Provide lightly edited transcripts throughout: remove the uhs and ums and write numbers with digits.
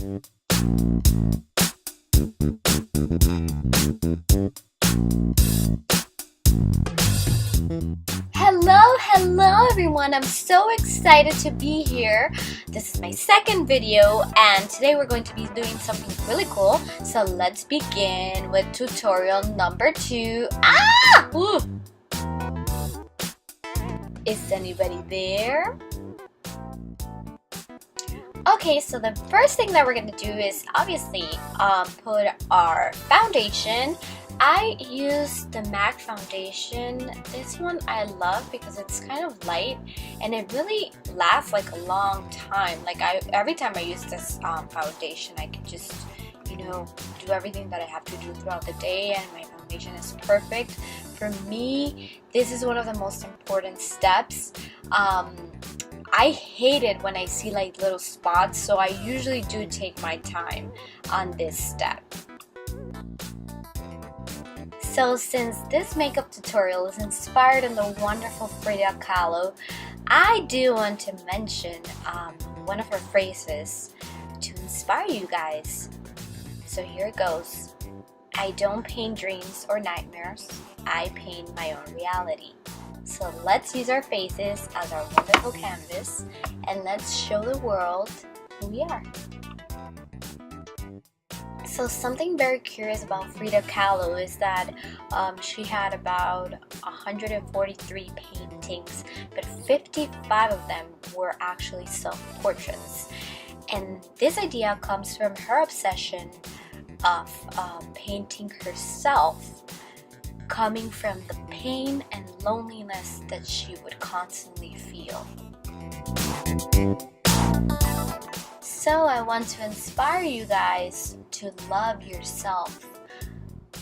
Hello everyone, I'm so excited to be here. This is my second video and today we're going to be doing something really cool. So let's begin with tutorial number 2. Ooh. Is anybody there? Okay, so the first thing that we're going to do is obviously put our foundation. I use the MAC foundation. This one I love because it's kind of light and it really lasts like a long time. Like every time I use this foundation, I can just, do everything that I have to do throughout the day, and my foundation is perfect. For me, this is one of the most important steps. I hate it when I see like little spots, so I usually do take my time on this step. So since this makeup tutorial is inspired in the wonderful Frida Kahlo, I do want to mention one of her phrases to inspire you guys. So here it goes. I don't paint dreams or nightmares, I paint my own reality. So let's use our faces as our wonderful canvas and let's show the world who we are. So something very curious about Frida Kahlo is that she had about 143 paintings, but 55 of them were actually self-portraits. And this idea comes from her obsession of painting herself, coming from the pain and loneliness that she would constantly feel. So I want to inspire you guys to love yourself,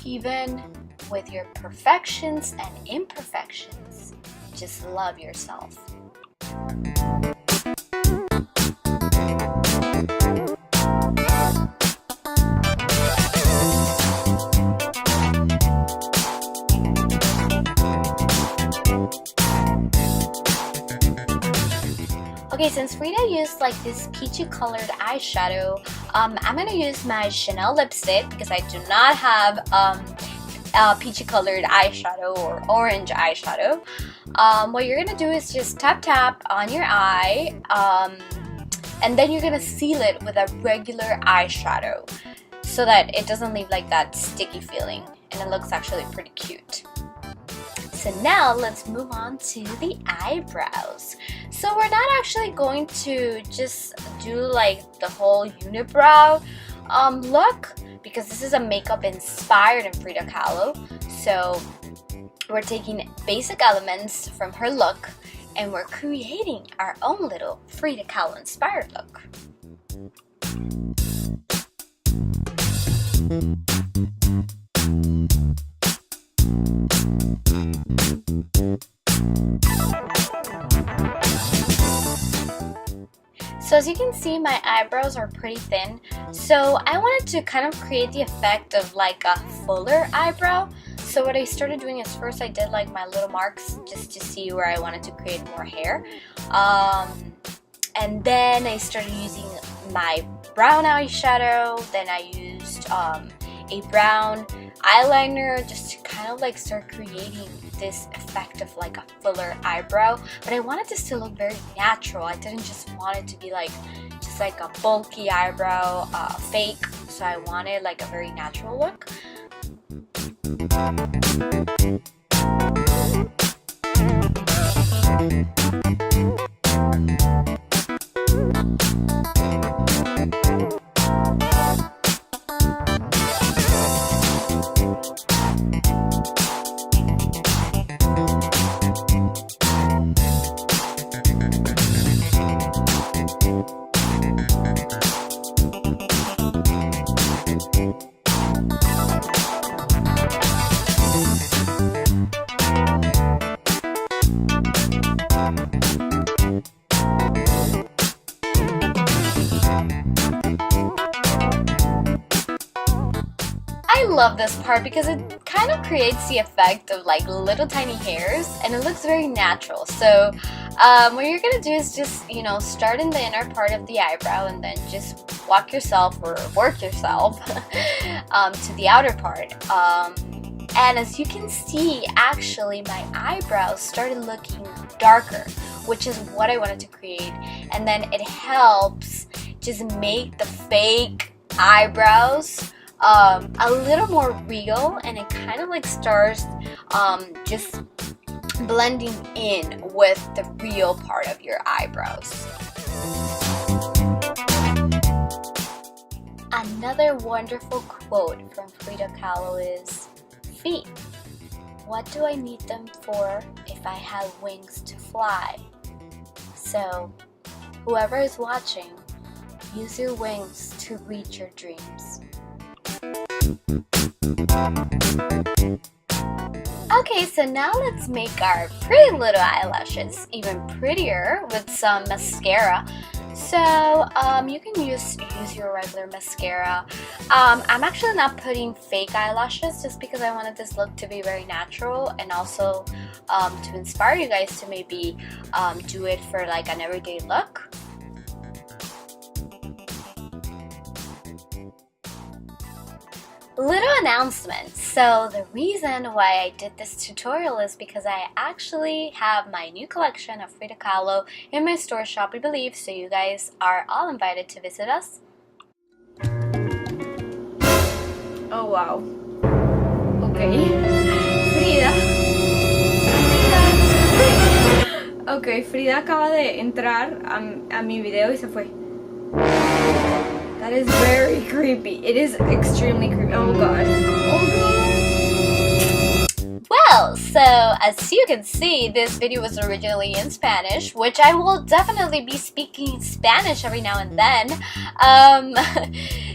even with your perfections and imperfections. Just love yourself. Okay, since Frida used like this peachy colored eyeshadow, I'm gonna use my Chanel lipstick because I do not have peachy colored eyeshadow or orange eyeshadow. What you're gonna do is just tap on your eye, and then you're gonna seal it with a regular eyeshadow so that it doesn't leave like that sticky feeling, and it looks actually pretty cute. So now let's move on to the eyebrows. So we're not actually going to just do like the whole unibrow look because this is a makeup inspired in Frida Kahlo. So we're taking basic elements from her look and we're creating our own little Frida Kahlo inspired look. So as you can see, my eyebrows are pretty thin, so I wanted to kind of create the effect of like a fuller eyebrow. So what I started doing is first I did like my little marks just to see where I wanted to create more hair, and then I started using my brown eyeshadow. Then I used a brown eyeliner just to kind of like start creating this effect of like a fuller eyebrow, but I wanted this to look very natural. I didn't just want it to be like just like a bulky eyebrow, fake, so I wanted like a very natural look. I love this part because it kind of creates the effect of like little tiny hairs and it looks very natural. So What you're gonna do is just, you know, start in the inner part of the eyebrow and then just walk yourself or work yourself to the outer part. And as you can see, actually my eyebrows started looking darker, which is what I wanted to create. And then it helps just make the fake eyebrows a little more real, and it kind of like starts just blending in with the real part of your eyebrows. Another wonderful quote from Frida Kahlo is, "Feet, what do I need them for if I have wings to fly?" So, whoever is watching, use your wings to reach your dreams. Okay, so now let's make our pretty little eyelashes even prettier with some mascara. So you can use your regular mascara. I'm actually not putting fake eyelashes just because I wanted this look to be very natural, and also to inspire you guys to maybe do it for like an everyday look. Little announcement. So the reason why I did this tutorial is because I actually have my new collection of Frida Kahlo in my store shop, I believe, so you guys are all invited to visit us. Oh wow. Okay. Frida. Ok, Frida acaba de entrar a mi video y se fue. That is very creepy. It is extremely creepy. Oh god. Oh god. Well, so as you can see, this video was originally in Spanish, which I will definitely be speaking Spanish every now and then.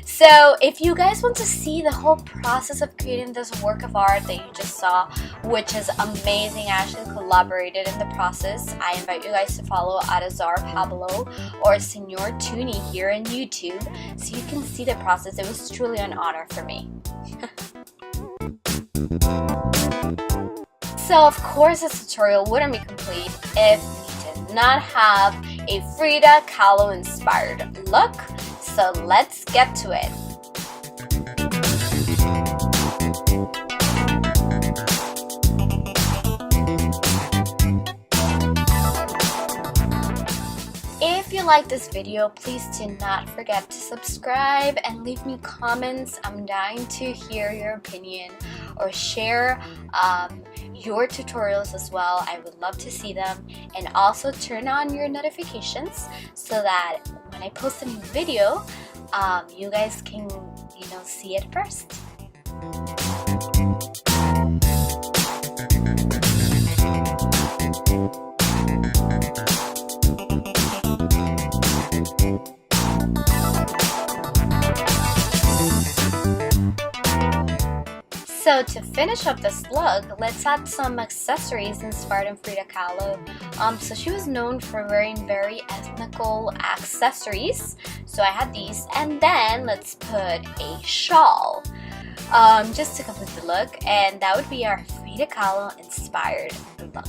So if you guys want to see the whole process of creating this work of art that you just saw, which is amazing, I actually collaborated in the process, I invite you guys to follow Adazar Pablo or Senor Tuni here on YouTube so you can see the process. It was truly an honor for me. So of course this tutorial wouldn't be complete if we did not have a Frida Kahlo inspired look. So let's get to it. If you like this video, please do not forget to subscribe and leave me comments. I'm dying to hear your opinion, or share your tutorials as well. I would love to see them. And also turn on your notifications so that when I post a new video, you guys can, see it first. So to finish up this look, let's add some accessories inspired in Frida Kahlo. So she was known for wearing very ethnical accessories. So I had these, and then let's put a shawl just to complete the look, and that would be our Frida Kahlo inspired look.